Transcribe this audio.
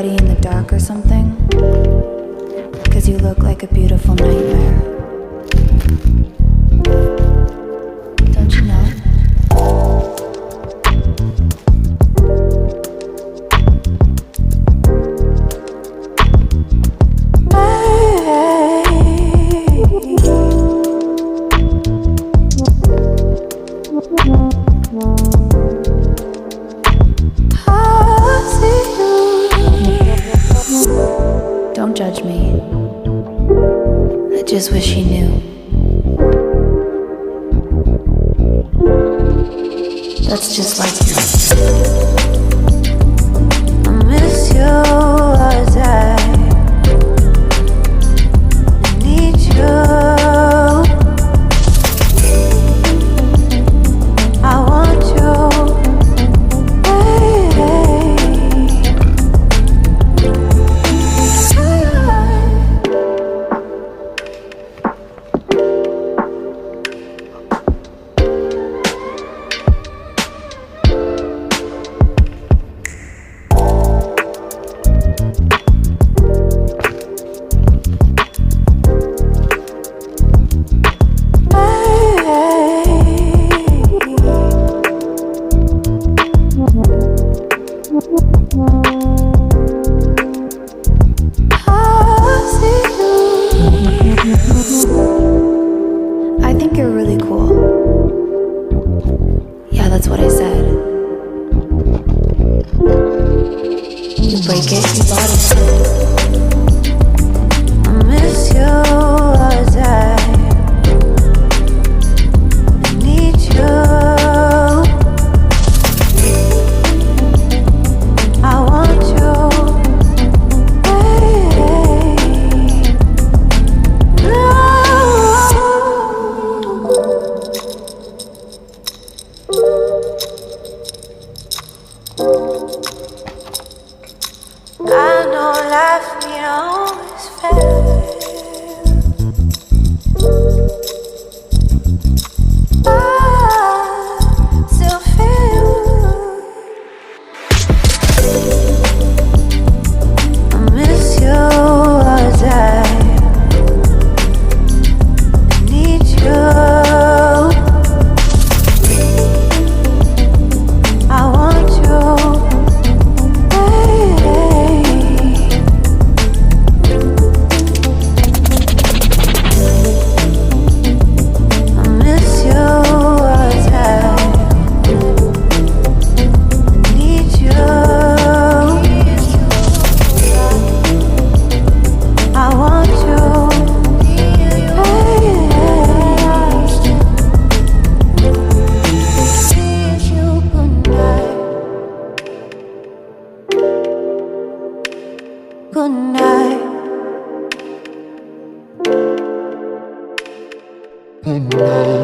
everybody in the dark or something? 'Cause you look like a beautiful nightmare. Don't you know? Don't judge me. I just wish you knew. That's just like you. I miss you as I need you. I want you. I think you're really cool. Yeah, that's what I said. You break it, you bought it. I miss you as I need you. I want you. I know life ain't always fair. I still feel I miss you as I need you. I want you. Good night. Good night.